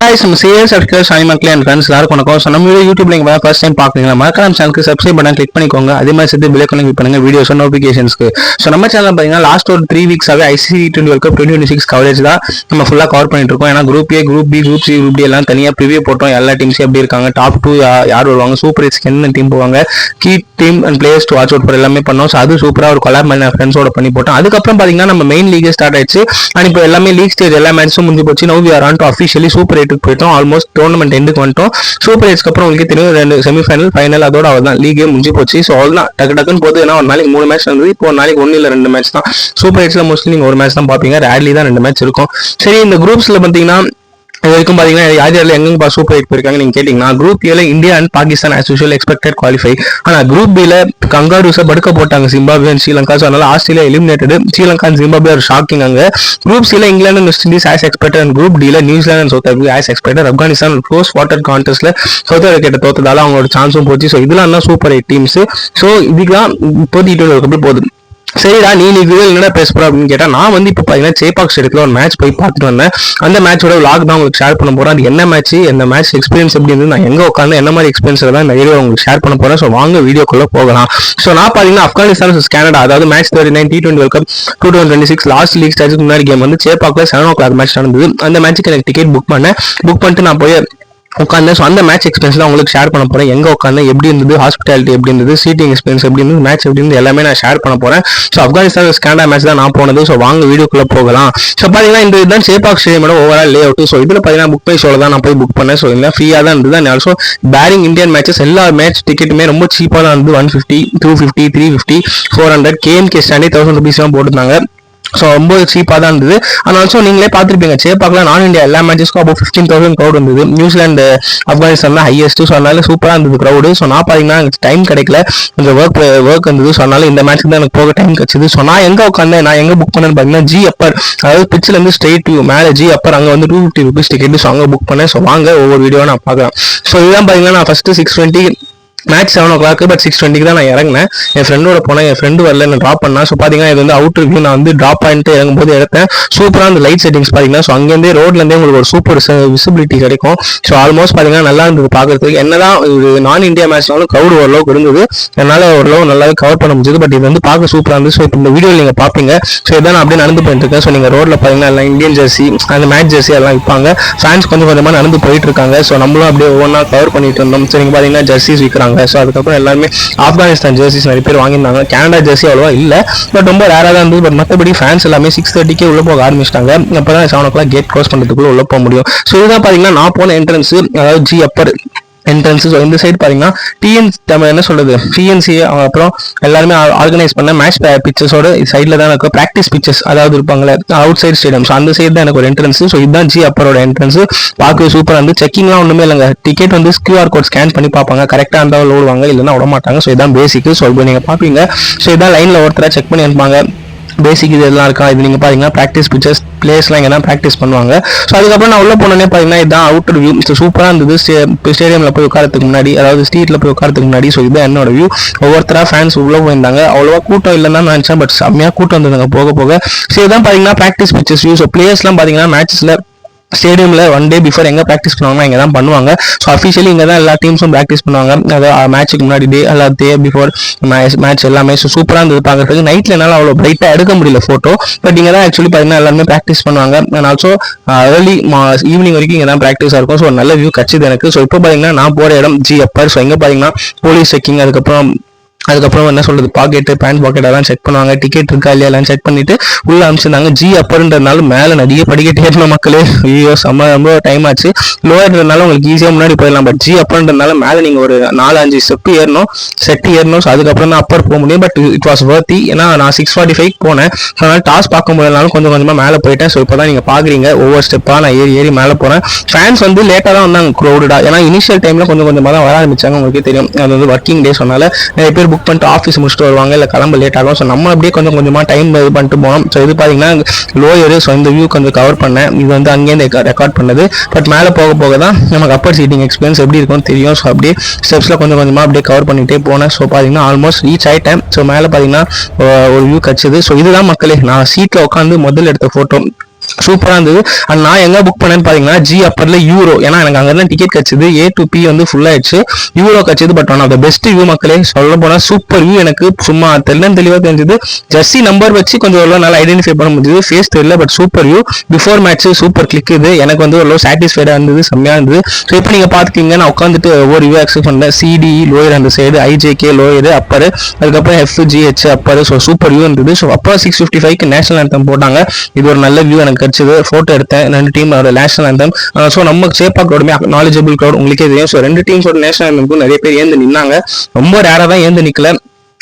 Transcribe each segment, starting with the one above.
guys, நம்ம CS Architects மக்களே and friends எல்லாருக்கும் வணக்கம். ஸோ நம்ம யூடியூப்ல நீங்க ஃபர்ஸ்ட் டைம் பார்க்குறீங்களா, மறக்காம சேனலுக்கு சப்ஸ்கிரைப் பட்டன் கிளிக் பண்ணிக்கோங்க. அதே மாதிரி சேர்த்து பெல் ஐகானை கிளிக் பண்ணுங்க வீடியோஸ் நோட்டிஃபிகேஷன்ஸ்க்கு. ஸோ நம்ம சேனல் பார்த்தீங்கன்னா லாஸ்ட் ஒரு 3 வீக்ஸாவே ICC T20 World Cup 2026 coverage தான் நம்ம ஃபுல்லாக கவர் பண்ணிட்டு இருக்கோம். ஏன்னா group A, group B, group C, group D எல்லாம் தனியாக ப்ரிவியூ போட்டோம். எல்லா டீம்ஸும் எப்படி இருக்காங்க, டாப் 2 யார் வருவாங்க, சூப்பர் எயிட்ஸ்க்கு என்ன டீம் போவாங்க, key team and players to watch out பண்ண எல்லாமே பண்ணோம். ஸோ அது சூப்பராக ஒரு கொலாப் பண்ணி ஃப்ரெண்ட்ஸோட பண்ணி போட்டோம். அதுக்கப்புறம் பார்த்தீங்கன்னா நம்ம மெயின் லீக் ஸ்டார்ட் ஆயிடுச்சு. அண்ட் இப்போ எல்லாமே லீக் ஸ்டேஜ் எல்லா மேட்சும் முடிஞ்சு போச்சு. Now we are on to officially super எயிட்டுக்கு போயிட்டோம். ஆல்மோஸ்ட் டோர்னமெண்ட் எண்டுக்கு வந்துட்டோம். சூப்பர் எயிட்ஸ்க்கு அப்புறம் உங்களுக்கு தெரியும் 2 செமிஃபைனல் ஃபைனல், அதோட அவ்வளோதான், லீகே முடிஞ்சு போச்சு. ஸோ அவ்வளோதான், டக்குன்னு போது. ஏன்னா ஒரு நாளைக்கு 3 மேட்ச் இருந்தது, இப்போ ஒரு நாளைக்கு 1 இல்லை 2 மேட்ச் தான். சூப்பர் எயிட்ஸ்ல மோஸ்ட்லி நீங்கள் ஒரு மேட்ச் தான் பார்ப்பீங்க, ரேர்லி தான் 2 மேட்ச் இருக்கும். சரி, இந்த குரூப்ஸ்ல பார்த்தீங்கன்னா இது வரைக்கும் பார்த்தீங்கன்னா யார் யாரில் எங்கெங்க சூப்பர் எயிட் போயிருக்காங்க நீங்கள் கேட்டிங்கன்னா, குரூப் ஏல India and Pakistan as usual expected qualify. ஆனால் குரூப் பியில் கங்காரூஸை படுக்க போட்டாங்க ஜிம்பாப்வே அண்ட் ஸ்ரீலங்கா. ஸோ அதனால Australia eliminated. Sri Lanka and Zimbabwe ஒரு ஷாக்கிங். அங்கே குரூப் சியில் England and West Indies as expected. And group டியில் New Zealand and South Africa as expected. Afghanistan close வாட்டர் கான்டெஸ்ட்ல சவுத் ஆஃப்ரிக்கா தோத்ததால அவங்களோட சான்ஸும் போச்சு. ஸோ இதெல்லாம் தான் சூப்பர் எயிட் டீம்ஸ். ஸோ இதுதான் இப்போ T20 போகுது. சரிடா, நீ என்னடா பேச போற அப்படின்னு கேட்டா, நான் வந்து இப்போ பார்த்தீங்கன்னா சேப்பாக் ஸ்டேடியத்தில் ஒரு மேட்ச் போய் பார்த்துட்டு வந்தேன். அந்த மேட்சோட விளாக் தான் உங்களுக்கு ஷேர் பண்ண போறேன். அது என்ன மேட்ச், என்ன மேட்ச் எக்ஸ்பீரியன்ஸ் எப்படி இருந்து, நான் எங்க உட்காந்து என்ன மாதிரி எக்ஸ்பீரியன்ஸ் தான் இந்த வீடியோ உங்களுக்கு ஷேர் பண்ண போறேன். ஸோ வாங்க வீடியோக்குள்ள போகலாம். ஸோ நான் பார்த்தீங்கன்னா ஆப்கானிஸ்தான் vs கனடா, அதாவது match 39 T20 World Cup 2026 last league ஸ்டேஜுக்கு முன்னாடி கேம் வந்து சேப்பாக்ல 7 o'clock மேட்ச் நடந்தது. அந்த மேட்ச்சுக்கு எனக்கு டிக்கெட் புக் பண்ணிட்டு நான் போய் உட்காந்து ஸோ அந்த மேட்ச் எக்ஸ்பீரியன்ஸ் தான் உங்களுக்கு ஷேர் பண்ண போறேன். எங்க உட்காந்து எப்படி இருந்தது, ஹாஸ்பிட்டாலிட்டி எப்படி இருந்தது, சீட்டிங் எக்ஸ்பீரியன்ஸ் எப்படி இருந்தது, மேட்ச் எப்படி இருந்தது, எல்லாமே நான் ஷேர் பண்ண போறேன். ஸோ ஆப்கானிஸ்தான் கனடா மேட்ச் தான் நான் போனது. ஸோ வாங்க வீடியோக்குள்ள போகலாம். ஸோ பாத்தீங்கன்னா இந்த இதுதான் சேப்பாக் ஸ்டேடியமோட ஓவரால் லே அவுட். ஸோ இதுல பாத்தீங்கன்னா புக் பை ஷோல தான் நான் போய் புக் பண்ணேன். ஸோ இல்லை ஃப்ரீயா தான் இருந்தது. And also barring Indian matches எல்லா மேட்ச் டிக்கெட்டுமே ரொம்ப சீப்பா தான் இருந்தது. 150, 250, 350, 400, KMK ஸ்டாண்டே 1000 rupees தான் போட்டுருந்தாங்க. ஸோ ரொம்ப சீப்பாக தான் இருந்தது. அண்ட் ஆல்சோ நீங்களே பார்த்துருப்பீங்க, சேப்பாக்கில் நான் இந்தியா எல்லா மேட்சஸ்க்கும் அப்போ 15,000 க்ரௌட் இருந்தது. நியூசிலாந்து ஆப்கானிஸ்தான் தான் ஹையஸ்ட். ஸோ அதனால சூப்பராக இருந்தது க்ரௌடு. ஸோ நான் பார்த்தீங்கன்னா எனக்கு டைம் கிடைக்கல, கொஞ்சம் ஒர்க் இருந்தது. ஸோ அதனால இந்த மேட்ச்சுக்கு தான் எனக்கு போக டைம் கிடைச்சது. ஸோ நான் எங்கே உட்காந்தேன், நான் எங்கே புக் பண்ணேன்னு பார்த்தீங்கன்னா ஜி அப்பர், அதாவது பிச்சிலேருந்து ஸ்ட்ரெயிட் வியூ மேலே ஜி அப்பர், அங்கே வந்து 250 rupees டிக்கெட். ஸோ அங்கே புக் பண்ணேன். ஸோ வாங்க ஒவ்வொரு வீடியோ நான் பார்க்கலாம். ஸோ இதுதான் பார்த்தீங்கன்னா நான் ஃபர்ஸ்ட் 6:20 மேட்ச் 7 o'clock, பட் 6:20 தான் நான் இறங்கினேன். என் ஃப்ரெண்டோட போனேன், என் ஃப்ரெண்டு வரல, நான் ட்ராப் பண்ணேன். ஸோ பார்த்தீங்கன்னா இது வந்து அவுட் ரிவ்யூ. நான் வந்து ட்ராப் பண்ணிட்டு இறங்கும்போது எடுத்தேன். சூப்பராக அந்த லைட் செட்டிங்ஸ் பார்த்தீங்கன்னா, ஸோ அங்கேருந்தே ரோட்லேருந்தே உங்களுக்கு ஒரு சூப்பர் விசிபிலிட்டி கிடைக்கும். ஸோ ஆல்மோஸ்ட் பார்த்தீங்கன்னா நல்லா இருந்தது பார்க்கறதுக்கு. என்னதான் ஒரு நான் இந்தியா மேட்ச்னாலும் க்ரௌட் ஓரளவுக்கு இருந்தது, என்னால் ஓரளவு நல்லாவே கவர் பண்ண முடிஞ்சது. பட் இது வந்து பார்க்க சூப்பராக இருந்தது. ஸோ இப்போ இந்த வீடியோவில் நீங்கள் பார்ப்பீங்க. ஸோ இதான் நான் அப்படியே நடந்து போயிட்டு இருக்கேன். ஸோ நீங்கள் ரோட்டில் பார்த்தீங்கன்னா எல்லாம் இந்தியன் ஜெர்சி, அந்த மேட்ச் ஜெர்சி எல்லாம் விற்பாங்க. ஃபேன்ஸ் கொஞ்சம் கொஞ்சமாக நடந்து போயிட்டு இருக்காங்க. ஸோ நம்மளும் அப்படியே ஒவ்வொன்றா கவர் பண்ணிட்டு இருந்தோம். ஸோ நீங்கள் பார்த்தீங்கன்னா ஜெர்சிஸ் விற்கிறாங்க. ஸோ அதுக்கப்புறம் எல்லாருமே ஆப்கானிஸ்தான் ஜெர்சிஸ் நிறைய பேர் வாங்கியிருந்தாங்க. கனடா ஜெர்சி அவ்வளோவா இல்லை, பட் ரொம்ப ரேராக தான் இருந்தது. பட் மற்றபடி ஃபேன்ஸ் எல்லாமே 6:30 உள்ள போக ஆரம்பிச்சிட்டாங்க. அப்போ தான் 7 o'clock கேட் க்ளோஸ் பண்ணுறதுக்குள்ள உள்ள போக முடியும். ஸோ இதுதான் பார்த்தீங்கன்னா நான் போன என்ட்ரன்ஸ், அதாவது ஜி அப்பர் என்ட்ரன்ஸ். ஸோ இந்த சைடு பார்த்தீங்கன்னா என்ன சொல்றது, டிஎன்சி அப்புறம் எல்லாருமே ஆர்கனைஸ் பண்ண மேட்ச் பிச்சர்ஸோட சைடில் தான் எனக்கு ப்ராக்டிஸ் பிச்சர்ஸ் அதாவது இருப்பாங்களே அவுட் சைட் ஸ்டேடியம். ஸோ அந்த சைடு தான் எனக்கு ஒரு என்ட்ரன்ஸ். ஸோ இதுதான் ஜி அப்பரோட என்ட்ரன்ஸ். பார்க்கவே சூப்பராக இருந்து. செக்கிங்லாம் ஒன்றுமே இல்லைங்க, டிக்கெட் வந்து QR கோட் ஸ்கேன் பண்ணி பார்ப்பாங்க, கரெக்டாக இருந்தால் ஓடுவாங்க, இல்லைன்னா விட மாட்டாங்க. ஸோ இதான் பேசிக். ஸோ இப்போ நீங்கள் பார்ப்பீங்க. ஸோ இதான் லைனில் ஒருத்தராக செக் பண்ணி அனுப்பாங்க. பேசிக் இது எல்லாம் இருக்கா, இது நீங்கள் பார்த்தீங்கன்னா ப்ராக்டிஸ் பிச்சர்ஸ், பிளேயர்ஸ்லாம் இங்கே தான் ப்ராக்டிஸ் பண்ணுவாங்க. ஸோ அதுக்கப்புறம் நான் உள்ள போனோன்னே பார்த்தீங்கன்னா இதுதான் அவுட்டர் வியூ. ஸோ சூப்பராக இருந்தது. ஸ்டேடியமில் போய் உட்காரத்துக்கு முன்னாடி, அதாவது ஸ்ட்ரீட்டில் போய் உட்காரத்துக்கு முன்னாடி. ஸோ இதுதான் என்னோட வியூ. ஒவ்வொருத்தராக ஃபேன்ஸ் உள்ளே போயிருந்தாங்க. அவ்வளோவா கூட்டம் இல்லைன்னு தான் நினச்சேன், பட் செம்மையாக கூட்டம் வந்ததுங்க போக போக. ஸோ இதுதான் பார்த்தீங்கன்னா ப்ராக்டிஸ் பிச்சர்ஸ் வியூ. ஸோ பிளேயர்ஸ்லாம் பார்த்தீங்கன்னா மேட்சஸில் ஸ்டேடியமில் 1 day பிஃபோர் எங்கே ப்ராக்டிஸ் பண்ணுவாங்கன்னா இங்கே தான் பண்ணுவாங்க. ஸோ அஃபிஷியலி இங்கே தான் எல்லா டீம்ஸும் ப்ராக்டிஸ் பண்ணுவாங்க. அதாவது மேட்ச்சுக்கு முன்னாடி டே பிஃபோர் மேட்ச் எல்லாமே. ஸோ சூப்பராக இருந்தது பார்க்குறதுக்கு. நைட்டில் என்னால் அவ்வளோ பிரைட்டாக எடுக்க முடியல ஃபோட்டோ, பட் இங்கே தான் ஆக்சுவலி பார்த்தீங்கன்னா எல்லாருமே ப்ராக்டிஸ் பண்ணுவாங்க. அண்ட் ஆல்சோ ஏர்லி ஈவினிங் வரைக்கும் இங்கே தான் ப்ராக்டிஸாக இருக்கும். ஸோ நல்ல வியூ கிடச்சிது எனக்கு. ஸோ இப்போ பார்த்தீங்கன்னா நான் போகிற இடம் ஜி அப்பர். ஸோ இங்கே பார்த்தீங்கன்னா போலீஸ் செக்கிங், அதுக்கப்புறம் என்ன சொல்றது, பாக்கெட்டு பேண்ட் பாக்கெட் எல்லாம் செக் பண்ணுவாங்க, டிக்கெட் இருக்கா இல்லையா எல்லாம் செக் பண்ணிட்டு உள்ள அனுப்பிச்சிருந்தாங்க. ஜி அப்பர்ன்றதுனால மேலே நிறைய படிக்கட்டு ஏறின மக்களே, ஐயோ ரொம்ப டைம் ஆச்சு. லோயர்ன்றதுனால உங்களுக்கு ஈஸியாக முன்னாடி போயிடலாம், பட் ஜி அப்பர்ன்றதுனால மேலே நீங்கள் ஒரு 4-5 ஸ்டெப் ஏறணும். ஸோ அதுக்கப்புறம் தான் அப்பர் போக முடியும். But it was வர்த்தி. ஏன்னா நான் 6:45 போனேன். அதனால டாஸ் பார்க்க முடியலனாலும் கொஞ்சம் கொஞ்சமாக மேலே போயிட்டேன். ஸோ இப்போ தான் நீங்கள் பார்க்குறீங்க ஒவ்வொரு ஸ்டெப்பாக நான் ஏறி மேலே போகிறேன். ஃபேன்ஸ் வந்து லேட்டாக தான் வந்தாங்க க்ரௌடா. ஏன்னா இனிஷியல் டைமில் கொஞ்சம் கொஞ்சமாக தான் வர ஆரம்பிச்சாங்க. உங்களுக்கு தெரியும், அது வந்து ஒர்க்கிங் டே. சொன்னால நிறைய பேர் புக் பண்ணிட்டு ஆஃபீஸ் முடிச்சுட்டு வருவாங்க, இல்லை கிளம்ப லேட் ஆகும். ஸோ நம்ம அப்படியே கொஞ்சம் கொஞ்சமாக டைம் இது பண்ணிட்டு போனோம். ஸோ இது பார்த்தீங்கன்னா லோயரு. ஸோ இந்த வியூ கொஞ்சம் கவர் பண்ணேன். இது வந்து அங்கேருந்து ரெக்கார்ட் பண்ணது. பட் மேலே போக போக தான் நமக்கு அப்பர் சீட்டிங் எக்ஸ்பீரியன்ஸ் எப்படி இருக்கும்னு தெரியும். ஸோ அப்படியே ஸ்டெப்ஸில் கொஞ்சம் கொஞ்சமாக அப்படியே கவர் பண்ணிகிட்டே போனேன். ஸோ பார்த்தீங்கன்னா ஆல்மோஸ்ட் ரீச் ஆகிட்டேன். ஸோ மேலே பார்த்தீங்கன்னா ஒரு வியூ கிடச்சிது. ஸோ இதுதான் மக்களே நான் சீட்டில் உட்காந்து முதல்ல எடுத்த ஃபோட்டோ. சூப்பராக இருந்தது. அண்ட் நான் எங்கே புக் பண்ணேன்னு பார்த்தீங்கன்னா ஜி அப்பரில் யூரோ, ஏன்னா எனக்கு அங்கே தான் டிக்கெட் கிடச்சிது. A to P வந்து ஃபுல் ஆயிடுச்சு, யூரோ கிடச்சிது. But one of the best view மக்களே, சொல்ல போனால் சூப்பர் வியூ. எனக்கு சும்மா தெளிவாக தெரிஞ்சது. ஜெர்சி நம்பர் வச்சு கொஞ்சம் எவ்வளோ நல்லா ஐடென்டிஃபை பண்ண முடியுது, ஃபேஸ் தெரியல, but super view. Before match super click இது, எனக்கு வந்து ஒரு சாட்டிஸ்ஃபைடாக இருந்தது, செம்மையாக இருந்தது. ஸோ இப்போ நீங்கள் பார்த்துக்கிங்க, நான் உட்காந்துட்டு ஒவ்வொரு வியூ அக்செப்ட் பண்ணேன். CDE லோயர் அந்த சைடு, IJK லோயர் அப்பர், அதுக்கப்புறம் FGH upper. So super view இருந்தது. ஸோ அப்போ 6:55க்கு நேஷனல் ஆந்தம் போட்டாங்க. இது ஒரு நல்ல வியூ எனக்கு கிடைச்சது. ஃபோட்டோ எடுத்தேன் ரெண்டு டீமோட நேஷனல் ஆந்தம். ஸோ நம்ம சேப்பாக்கோட நாலேஜபிள் க்ரௌட் உங்களுக்கே தெரியும். ஸோ ரெண்டு டீம்ஸோட நேஷனல் ஆந்தம்க்கும் நிறைய பேர் ஏந்து நின்னாங்க. ரொம்ப ரேராக தான் ஏந்து நிற்கல,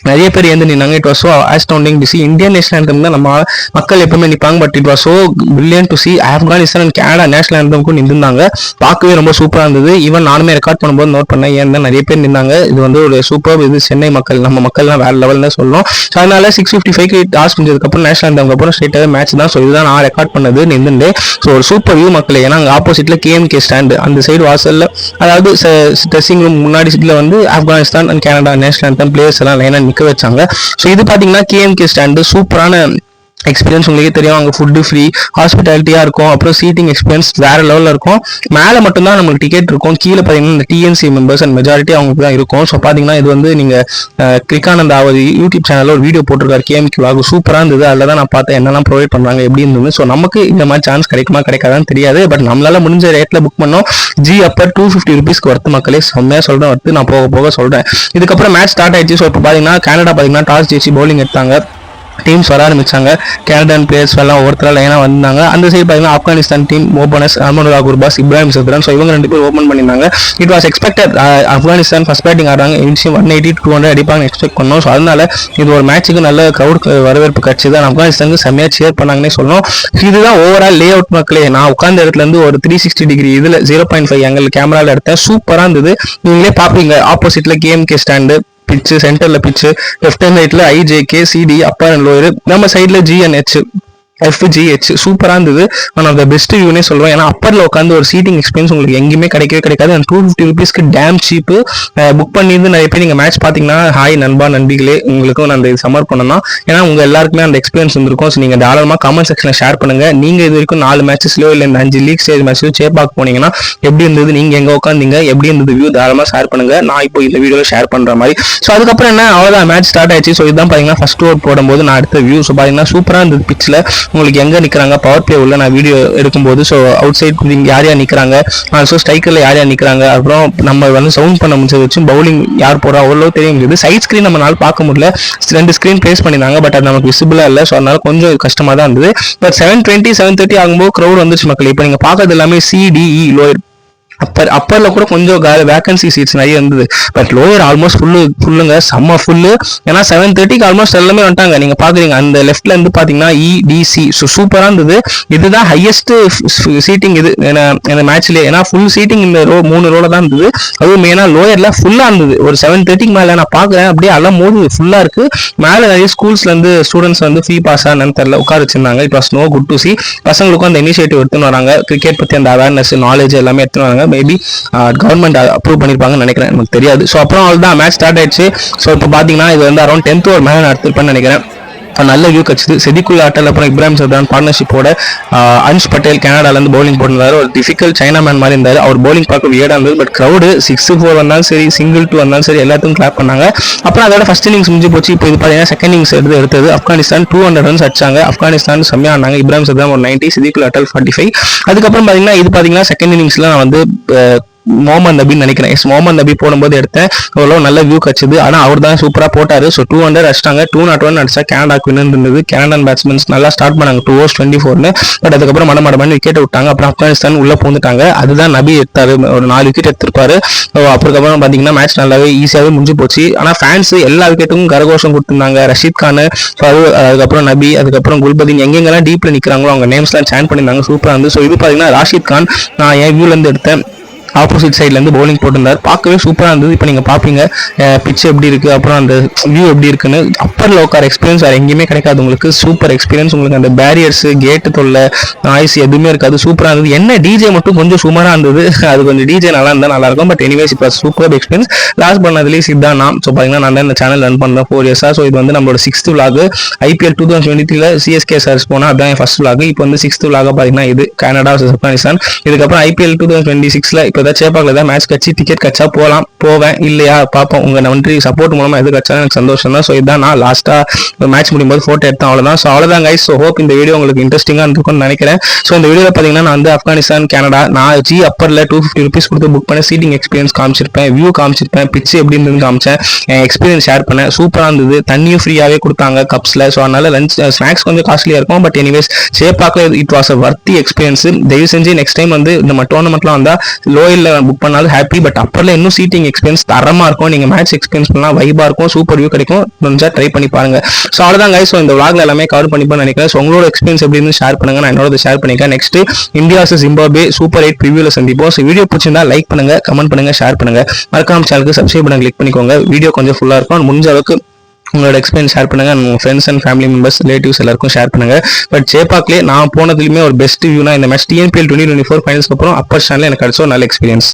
நிறைய பேர் ஏந்து நின்னாங்க. It was so astounding to see. Indian national anthem தான் நம்ம மக்கள் எப்பவுமே நிற்பாங்க, but it was so brilliant to see. Afghanistan and Canada national ஆந்தம்க்கும் நின்றுந்தாங்க. பார்க்கவே ரொம்ப சூப்பராக இருந்தது. ஈவன் நானுமே ரெக்கார்ட் பண்ணும்போது நோட் பண்ணேன், ஏன் தான் நிறைய பேர் நின்னாங்க. இது வந்து ஒரு சூப்பர் இது. சென்னை மக்கள், நம்ம மக்கள்லாம் வேற லெவல்னு சொல்லணும். ஸோ அதனால 6:55க்கு டாஸ் முடிஞ்சதுக்கப்புறம் நேஷனல் ஆந்தம்க்கு அப்புறம் ஸ்ட்ரெயிட்டாகவே மேட்ச் தான். ஸோ இதுதான் நான் ரெக்கார்ட் பண்ணது நின்றுண்டு. ஸோ ஒரு சூப்பர் வியூ மக்கள். ஏன்னா அங்கே ஆப்போசிட்ல KMK ஸ்டாண்டு, அந்த சைடு வாசல்ல, அதாவது ட்ரெஸ்ஸிங் ரூம் முன்னாடி சைடில் வந்து Afghanistan and Canada national anthem players எல்லாம் லைனாக நிற்க வச்சாங்க. ஸோ இது பார்த்தீங்கன்னா KMK ஸ்டாண்டு சூப்பரான எக்ஸ்பீரியன்ஸ். உங்களுக்கே தெரியும், அங்கே ஃபுட்டு ஃப்ரீ, ஹாஸ்பிட்டாலிட்டியாக இருக்கும். அப்புறம் சீட்டிங் எக்ஸ்பீரியன்ஸ் வேறு லெவலில் இருக்கும். மேலே மட்டும்தான் நம்மளுக்கு டிக்கெட் இருக்கும், கீழே பார்த்தீங்கன்னா இந்த TNC மெம்பர்ஸ் அண்ட் மெஜாரிட்டி அவங்களுக்கு தான் இருக்கும். ஸோ பார்த்தீங்கன்னா இது வந்து நீங்கள் கிரிக்கானந்த் ஆவது யூடியூப் சேனலில் ஒரு வீடியோ போட்டிருக்காரு, KMK vlog, சூப்பராக இருந்தது. அதில் தான் நான் பார்த்தேன் என்னெல்லாம் ப்ரொவைட் பண்ணுறாங்க எப்படி இருந்தது. ஸோ நமக்கு இந்த மாதிரி சான்ஸ் கிடைக்குமா கிடைக்காதான்னு தெரியாது, பட் நம்மளால முடிஞ்ச ரேட்டில் புக் பண்ணோம். ஜி அப்பர் 250 ரூபீஸ்க்கு ஒர்த்து மக்களே, செம்மையாக சொல்கிறேன், ஒர்த்து. நான் போக சொல்கிறேன். இதுக்கப்புறம் மேட்ச் ஸ்டார்ட் ஆயிடுச்சு. ஸோ இப்போ பார்த்தீங்கன்னா கனடா பார்த்தீங்கன்னா டாஸ் ஜெயிச்சு பவுலிங் எடுத்தாங்க. டீம்ஸ் வர ஆரம்பிச்சாங்க. கனடான் பிளேயர்ஸ் எல்லாம் ஒருத்தர லைனாக வந்தாங்க. அந்த சைடு பார்த்தீங்கன்னா Afghanistan team openers Amanullah Gurbaz, Ibrahim Zadran. So இவங்க ரெண்டு பேர் ஓப்பன் பண்ணியிருந்தாங்க. It was expected. Afghanistan first batting ஆடுறாங்க, 180 to 200 அடிப்பாங்க எக்ஸ்பெக்ட் பண்ணோம். ஸோ அதனால இது ஒரு மேட்சுக்கு நல்ல க்ரௌட் வரவேற்பு கிடைச்சது. ஆப்கானிஸ்தானுக்கு செம்மையாக சேர் பண்ணாங்கன்னே சொல்லணும். இதுதான் ஓவரால் லே அவுட் மக்களே. நான் உட்கார்ந்த இடத்துல இருந்து ஒரு 360 டிகிரி இதில் 0.5 ஆங்கிள் கேமராவில் எடுத்தேன். சூப்பராக இருந்தது. நீங்களே பார்ப்பீங்க. ஆப்போசிட்ல KMK ஸ்டாண்டு, பிச்சு சென்டர்ல பிச்சு, லெஃப்ட் அண்ட் ரைட்ல IJK CDE upper and lower, நம்ம சைட்ல GNH FGH. சூப்பராக இருந்தது. ஒன் ஆஃப் த பெஸ்ட் வியூனே சொல்லுவேன். ஏன்னா அப்பரில் உட்காந்து ஒரு சீட்டிங் எக்ஸ்பீரியன்ஸ் உங்களுக்கு எங்கேயுமே கிடைக்காது. அண்ட் 250 ரூபீஸ்க்கு டேம் சீப்பு. புக் பண்ணியிருந்து நிறைய பேர் நீங்கள் மேட்ச் பார்த்தீங்கன்னா, ஹாய் நண்பா நண்பிகளே, உங்களுக்கும் நான் இந்த சம்மர் பண்ணணும். ஏன்னா உங்கள் எல்லாருக்குமே அந்த எக்ஸ்பீரியன்ஸ் இருந்திருக்கும். ஸோ நீங்கள் தாராளமாக கமெண்ட் செக்ஷனில் ஷேர் பண்ணுங்க. நீங்கள் இது வரைக்கும் 4 மேட்சஸ்லையோ இல்லை இந்த 5 லீக் ஸ்டேஜ் மேட்ச்லையோ சேப்பாக் போனீங்கன்னா எப்படி இருந்தது, நீங்கள் எங்கே உட்காந்தீங்க, எப்படி இருந்தது வியூ, தாராளமாக ஷேர் பண்ணுங்க. நான் இப்போ இந்த வீடியோவில் ஷேர் பண்ணுற மாதிரி. ஸோ அதுக்கப்புறம் என்ன, அவ்வளோதான் மேட்ச் ஸ்டார்ட் ஆயிடுச்சு. ஸோ இதுதான் பார்த்தீங்கன்னா ஃபர்ஸ்ட் ஓவர் போடும்போது நான் எடுத்த வியூ. ஸோ பார்த்தீங்கன்னா சூப்பராக இருந்தது. பிச்சில் உங்களுக்கு எங்கே நிற்கிறாங்க, பவர் பிளே உள்ள நான் வீடியோ எடுக்கும்போது, ஸோ அவுட் சைட் யார் யார் நிற்கிறாங்க, ஸோ ஸ்ட்ரைக்கரில் யார் யார் நிற்கிறாங்க, அப்புறம் நம்ம வந்து சவுண்ட் பண்ண முடிஞ்சது வச்சு பவுலிங் யார் போகிறா அவ்வளோ தெரிய முடியுது. சைட் ஸ்க்ரீன் நம்மளால பார்க்க முடியல, 2 ஸ்க்ரீன் பிளேஸ் பண்ணியிருந்தாங்க, பட் அது நமக்கு விசிபிளாக இல்லை. ஸோ அதனால கொஞ்சம் கஷ்டமாக தான் இருந்தது. பட் 7:20 7:30 ஆகும்போது க்ரௌட் வந்துச்சு மக்கள். இப்போ நீங்கள் பார்க்கறது எல்லாமே CDE லோயர். அப்பரில் கூட கொஞ்சம் வேகன்சி சீட்ஸ் நிறைய இருந்தது. பட் லோயர் ஆல்மோஸ்ட் ஃபுல்லுங்க, செம்ம ஃபுல்லு. ஏன்னா 7:30க்கு ஆல்மோஸ்ட் எல்லாமே வந்துட்டாங்க. நீங்கள் பார்க்குறீங்க அந்த லெஃப்ட்ல இருந்து பார்த்தீங்கன்னா EDC. ஸோ சூப்பராக இருந்தது. இதுதான் ஹையஸ்ட் சீட்டிங் இது இந்த மேட்ச்லேயே. ஏன்னா ஃபுல் சீட்டிங் இந்த 3 ரோல தான் இருந்தது. அதுவும் மெயினாக லோயரில் ஃபுல்லாக இருந்தது. ஒரு 7:30க்கு மேலே நான் பார்க்குறேன், அப்படியே எல்லாம் மோது ஃபுல்லாக இருக்குது. மேலே நிறைய ஸ்கூல்ஸ்லேருந்து ஸ்டூடெண்ட்ஸ் வந்து ஃப்ரீ பாஸாக என்னன்னு தெரியல உட்கார வச்சிருந்தாங்க. It was no good to C. பசங்களுக்கும் அந்த இனிஷியேட்டிவ் எடுத்துன்னு வராங்க. கிரிக்கெட் பற்றி அந்த அவேர்னஸ் நாலேஜ் எல்லாமே எடுத்துன்னு வராங்க. மேபி கவர்மெண்ட் அப்ரூவ் பண்ணிருப்பாங்கன்னு நினைக்கிறேன், எனக்கு தெரியாது. ஸோ அப்புறம் அவ்வளோதான் மேட்ச் ஸ்டார்ட் ஆயிடுச்சு. ஸோ இப்போ பார்த்தீங்கன்னா இது வந்து அரௌண்ட் 10th ஓவர் மேலே நடத்திருப்பேன்னு நினைக்கிறேன். நல்ல வியூ கிடைச்சது. செதிக்குள்ள ஆட்டல், அப்புறம் இப்ராஹிம் சத்ரான் பார்ட்னர்ஷிப்போட அன்ஷ் பட்டேல் கனடாலேருந்து பவுலிங் போட்டிருந்தாரு. ஒரு டிஃபிகல்ட் சைனா மேன் மாதிரி இருந்தார். அவர் பவுலிங் பார்க்க வியர்டாக இருந்தது. பட் க்ரௌடு 6-4 வந்தாலும் சரி, சிங்கிள் 2 வந்தாலும் சரி, எல்லாத்துக்கும் கிளாப் பண்ணாங்க. அப்புறம் அதோட ஃபர்ஸ்ட் இன்னிங்ஸ் முடிஞ்சு போச்சு. இப்போ இது பார்த்தீங்கன்னா செகண்ட் இன்னிங்ஸ் எடுத்தது ஆப்கானிஸ்தான் 200 ரன்ஸ் அடிச்சாங்க. ஆப்கானிஸ்தான் செம்மையாக ஆனாங்க. இப்ராஹிம் சத்ரான் ஒரு 90, செதிக்குள்ள ஆட்டல் 45. அதுக்கப்புறம் பார்த்தீங்கன்னா இது பார்த்தீங்கன்னா செகண்ட் இன்னிங்ஸ்ல நான் வந்து முகமது நபின்னு நினைக்கிறேன். முகமது நபி போடும்போது எடுத்தேன். அவ்வளோ நல்ல வியூ கிடைச்சது. ஆனால் அவர் தான் சூப்பராக போட்டார். ஸோ 200 அடிச்சிட்டாங்க. 201 அடிச்சா கனடாக்கு வின் இருந்தது. கனடான் பேட்ஸ்மேன்ஸ் நல்லா ஸ்டார்ட் பண்ணாங்க 2 overs 24. பட் அதுக்கப்புறம் மடமடமன்னு விக்கெட் விட்டாங்க. அப்புறம் ஆப்கானிஸ்தான் உள்ளே பூந்துட்டாங்க. அதுதான் நபி எடுத்தாரு, ஒரு 4 விக்கெட் எடுத்திருப்பாரு. அப்புறம் பார்த்தீங்கன்னா மேட்ச் நல்லாவே ஈஸியாகவே முடிஞ்சு போச்சு. ஆனால் ஃபேன்ஸ் எல்லா விக்கெட்டுக்கும் கரகோஷம் கொடுத்துருந்தாங்க. ரஷீத் கான், அதுக்கப்புறம் நபி, அதுக்கப்புறம் குல்பதீன், எங்கெங்கெல்லாம் டீப்ல நிற்கிறாங்களோ அவங்க நேம்ஸ்லாம் சேன் பண்ணியிருந்தாங்க. சூப்பராக இருந்து. ஸோ இது பார்த்தீங்கன்னா ராஷித் கான் நான் என் வியூலேருந்து எடுத்தேன். ஆப்போசிட் சைட்லேருந்து பவுலிங் போட்டிருந்தார். பார்க்கவே சூப்பராக இருந்தது. இப்போ நீங்கள் பார்ப்பீங்க பிச் எப்படி இருக்குது, அப்புறம் அந்த வியூ எப்படி இருக்குன்னு. அப்பரில் உட்கார எக்ஸ்பீரியன்ஸ் வேறு எங்கேயுமே கிடைக்காது உங்களுக்கு. Super experience. உங்களுக்கு அந்த பேரியர்ஸு, கேட்டு தொல்லை, நாய்ஸ் எதுவுமே இருக்காது. சூப்பராக இருந்தது. என்ன டிஜே மட்டும் கொஞ்சம் சுமாராக இருந்தது. அது கொஞ்சம் டிஜே நல்லா இருந்தால் நல்லாயிருக்கும். பட் எனிவேஸ் இப்போ சூப்பர் எக்ஸ்பீரியன்ஸ். லாஸ்ட் பண்ணதுலேயே சித்தான் நான். ஸோ பார்த்தீங்கன்னா நான் தான் இந்த சேனல் ரன் பண்ணுறேன் 4 இயர்ஸாக. ஸோ இது வந்து நம்மளோட 6th vlog. IPL 2023 CSK SARS போனால் அதுதான் என் ஃபர்ஸ்ட் vlog. இப்போ வந்து 6th vlog பார்த்தீங்கன்னா இது கனடா vs ஆப்கானிஸ்தான். இதுக்கப்புறம் IPL 2026 இப்போ ஏதாவது சேப்பாக்கில் ஏதாவது மேட்ச் கட்சி டிக்கெட் கட்சா போவேன், இல்லையா பார்ப்போம். உங்கள் நன்றி சப்போர்ட் மூலமாக எது கட்சா எனக்கு சந்தோஷம் தான். ஸோ இதுதான் நான் லாஸ்ட்டாக மேட்ச் முடியும் போது ஃபோட்டோ எடுத்தேன், அவ்வளோதான். ஸோ அவ்வளோதான் கைஸ். ஸோ ஹோப் இந்த வீடியோ உங்களுக்கு இன்ட்ரெஸ்டிங்காக இருக்கும்னு நினைக்கிறேன். ஸோ இந்த வீடியோவில் பார்த்தீங்கன்னா நான் வந்து ஆப்கானிஸ்தான் கனடா நான் ஜி அப்பரில் 250 rupees கொடுத்து புக் பண்ண சீட்டிங் எக்ஸ்பீரியன்ஸ் காமிச்சிருப்பேன், வியூ காமிச்சிருப்பேன், பிச் எப்படி இருந்துன்னு காமிச்சேன், என் எக்ஸ்பீரியன்ஸ் ஷேர் பண்ணேன். சூப்பராக இருந்தது. தண்ணியும் ஃப்ரீயாகவே கொடுத்தாங்க கப்ஸில். ஸோ அதனால லஞ்ச் ஸ்நாக்ஸ் கொஞ்சம் காஸ்ட்லியாக இருக்கும். பட் எனிவேஸ் சேப்பாக்கில் it was a worthy experience. தயவு செஞ்சு நெக்ஸ்ட் டைம் வந்து நம்ம டோர்னமெண்ட்லாம் வந்தால் லோயரில் புக் பண்ணாலும் ஹாப்பி. பட் அப்பரில் இன்னும் சீட்டிங் எக்ஸ்பீரியன்ஸ் தரமாக இருக்கும். நீங்கள் மேட்ச் எக்ஸ்பீரியன்ஸ் பண்ணலாம், வைபாக இருக்கும், சூப்பர் வியூ கிடைக்கும். கொஞ்சம் ட்ரை பண்ணி பாருங்க. ஸோ அவ்வளோதான் கைஸ். ஸோ இந்த vlogல எல்லாமே கவர் பண்ணிப்போன்னு நினைக்கிறேன். ஸோ உங்களோட எக்ஸ்பீரியன்ஸ் எப்படி இருந்து ஷேர் பண்ணுங்க. நான் என்னோட ஷேர் பண்ணிக்கிறேன். Next India vs Zimbabwe super 8 ப்ரிவியூல சந்திப்போம். ஸோ வீடியோ பிடிச்சிருந்தா லைக் பண்ணுங்க, கமெண்ட் பண்ணுங்க, ஷேர் பண்ணுங்க. மறக்காம சேனலுக்கு சப்ஸ்கிரைப் பண்ண கிளிக் பண்ணிக்கோங்க. வீடியோ கொஞ்சம் ஃபுல்லாக இருக்கும். முடிஞ்ச அளவுக்கு உங்களோட எக்ஸ்பீரியன்ஸ் ஷேர் பண்ணுங்க. உங்கள் friends and family members, relatives எல்லாருக்கும் ஷேர் பண்ணுங்க. பட் சேப்பாக்லேயே நான் போனதுலையுமே ஒரு பெஸ்ட் வியூனா இந்த மேட்ச் TNPL 2024 ஃபைனல்ஸ்க்கு அப்புறம் அப்பர் சேனல் எனக்கு கிடைச்ச ஒரு நல்ல எக்ஸ்பீரியன்ஸ்.